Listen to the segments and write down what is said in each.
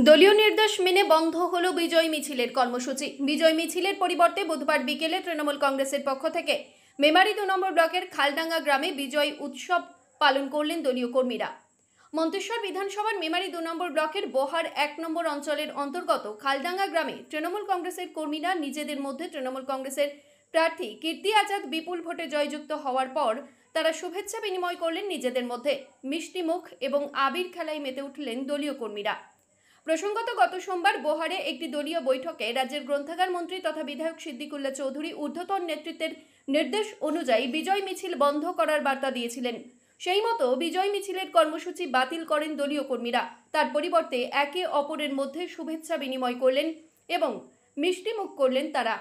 দলীয় নির্দেশ মেনে বন্ধ হলো বিজয় মিছিলের কর্মসূচি। বিজয় মিছিলের পরিবর্তে বুধবার বিকেলে তৃণমূল কংগ্রেসের পক্ষ থেকে মেমারি 2 নম্বর ব্লকের খালডাঙ্গা গ্রামে বিজয় উৎসব পালন করলেন দলীয় কর্মীরা। মন্তেশ্বর বিধানসভার মেমারি 2 নম্বর ব্লকের বোহার 1 নম্বর অঞ্চলের অন্তর্গত খালডাঙ্গা গ্রামে তৃণমূল কংগ্রেসের কর্মীরা নিজেদের মধ্যে তৃণমূল কংগ্রেসের প্রার্থী কীর্তি আজাদ বিপুল ভোটে জয়যুক্ত হওয়ার পর তারা শুভেচ্ছা বিনিময় করলেন নিজেদের মধ্যে। মিষ্টি মুখ এবং আবির খেলায় মেতে উঠলেন দলীয় কর্মীরা। প্রসঙ্গত গত সোমবার বোহারে একটি দলীয় বৈঠকে রাজ্যের গ্রন্থাগার মন্ত্রী তথা বিধায়ক সিদ্দিকুল্লাহ চৌধুরী ঊর্ধ্বতন নেতৃত্বের নির্দেশ অনুযায়ী বিজয় মিছিল বন্ধ করার বার্তা দিয়েছিলেন। সেই মতো বিজয় মিছিলের কর্মসূচি বাতিল করেন দলীয় কর্মীরা। তার পরিবর্তে একে অপরের মধ্যে শুভেচ্ছা বিনিময় করলেন এবং মিষ্টি মুখ করলেন তারা।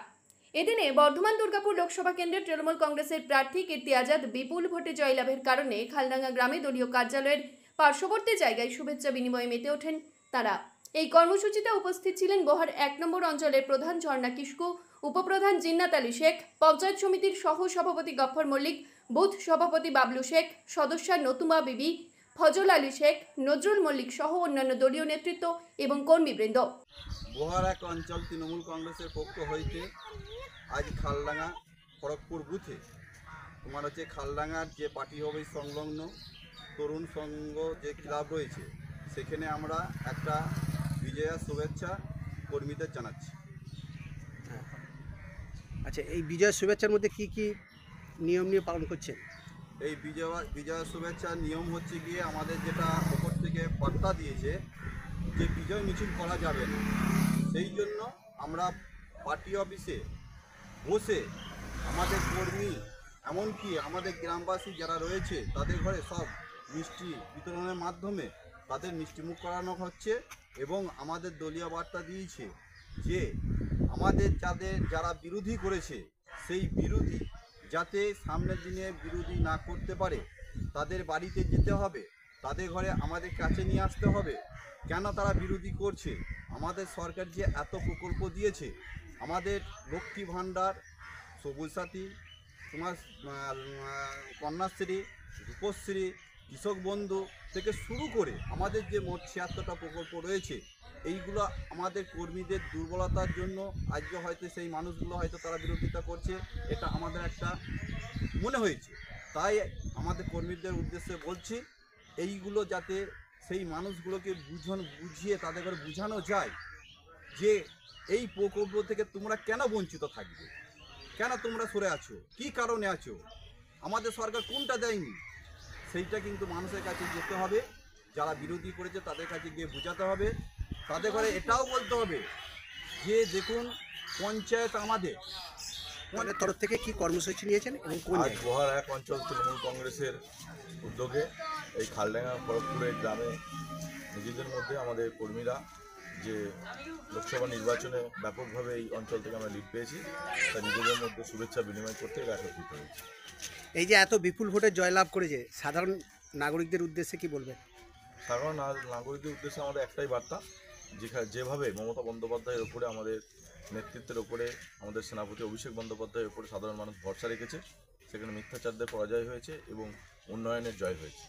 এদিনে বর্ধমান দুর্গাপুর লোকসভা কেন্দ্রের তৃণমূল কংগ্রেসের প্রার্থী কীর্তি আজাদ বিপুল ভোটে জয়লাভের কারণে খালডাঙ্গা গ্রামে দলীয় কার্যালয়ের পার্শ্ববর্তী জায়গায় শুভেচ্ছা বিনিময়ে মেতে ওঠেন তারা। এই কর্মসূচিতে উপস্থিত ছিলেন বোহার 1 নম্বর অঞ্চলের প্রধান ঝর্ণা কিস্কু, উপপ্রধান জিন্নাত আলী শেখ, পঞ্চায়েত সমিতির সহ সভাপতি গফফর মল্লিক, বুথ সভাপতি বাবলু শেখ, সদস্যা নতুমা বিবি, ফজল আলী শেখ, নজরুল মল্লিক সহ অন্যান্য দলীয় নেতৃত্ব এবং কর্মীবৃন্দ। বোহার 1 অঞ্চল তৃণমূল কংগ্রেসের পক্ষ হইতে আজ খালডাঙ্গা খড়গপুর বুথে তোমার হচ্ছে খালডাঙ্গার যে পার্টি হবে সংলগ্ন তরুণ সংঘ যে ক্লাব রয়েছে সেখানে আমরা একটা বিজয়া শুভেচ্ছা কর্মীদের জানাচ্ছি। আচ্ছা, এই বিজয় শুভেচ্ছার মধ্যে কি কি নিয়ম নিয়ে পালন করছেন? এই বিজয়া শুভেচ্ছার নিয়ম হচ্ছে গিয়ে আমাদের যেটা ওপর থেকে বার্তা দিয়েছে যে বিজয় মিছিল করা যাবে না, সেই জন্য আমরা পার্টি অফিসে বসে আমাদের কর্মী এমনকি আমাদের গ্রামবাসী যারা রয়েছে তাদের ঘরে সব মিষ্টি বিতরণের মাধ্যমে তাদের মিষ্টিমুখ করানো হচ্ছে এবং আমাদের দলীয় বার্তা দিয়েছে যে আমাদের যারা বিরোধী করেছে সেই বিরোধী যাতে সামনের দিনে বিরোধী না করতে পারে তাদের বাড়িতে যেতে হবে, তাদের ঘরে আমাদের কাছে নিয়ে আসতে হবে। কেন তারা বিরোধী করছে? আমাদের সরকার যে এত প্রকল্প দিয়েছে, আমাদের লক্ষ্মী ভাণ্ডার, সবুজ সাথী, তোমার কন্যাশ্রী, রূপশ্রী, কৃষক বন্ধু থেকে শুরু করে আমাদের যে মোট 76টা প্রকল্প রয়েছে, এইগুলো আমাদের কর্মীদের দুর্বলতার জন্য আজকে হয়তো সেই মানুষগুলো হয়তো তারা বিরোধিতা করছে, এটা আমাদের একটা মনে হয়েছে। তাই আমাদের কর্মীদের উদ্দেশ্যে বলছি এইগুলো যাতে সেই মানুষগুলোকে বুঝিয়ে তাদের করে বোঝানো যায় যে এই প্রকল্প থেকে তোমরা কেন বঞ্চিত থাকবে, কেন তোমরা সরে আছো, কি কারণে আছো, আমাদের সরকার কোনটা দেয়নি, সেইটা কিন্তু মানুষের কাছে যেতে হবে। যারা বিরোধী করেছে তাদের কাছে গিয়ে বোঝাতে হবে, তাদের ঘরে এটাও বলতে হবে যে দেখুন পঞ্চায়েত আমাদের তরফ থেকে কি কর্মসূচি নিয়েছেন এবং কোন আজ বোহার 1 অঞ্চল তৃণমূল কংগ্রেসের উদ্যোগে এই খালডাঙ্গা খড়গপুরের গ্রামে নিজেদের মধ্যে আমাদের কর্মীরা যে লোকসভা নির্বাচনে ব্যাপকভাবে এই অঞ্চল থেকে আমরা লিড পেয়েছি তা নিজেদের মধ্যে শুভেচ্ছা বিনিময় করতে একত্রিত হয়েছি। এই যে এত বিপুল ভোটে জয়লাভ করেছে, সাধারণ নাগরিকদের উদ্দেশ্যে কি বলবেন? সাধারণ নাগরিকদের উদ্দেশ্যে আমাদের একটাই বার্তা, যেভাবে মমতা বন্দ্যোপাধ্যায়ের ওপরে, আমাদের নেতৃত্বের ওপরে, আমাদের সেনাপতি অভিষেক বন্দ্যোপাধ্যায়ের ওপরে সাধারণ মানুষ ভরসা রেখেছে, সেখানে মিথ্যাচারদের পরাজয় হয়েছে এবং উন্নয়নের জয় হয়েছে।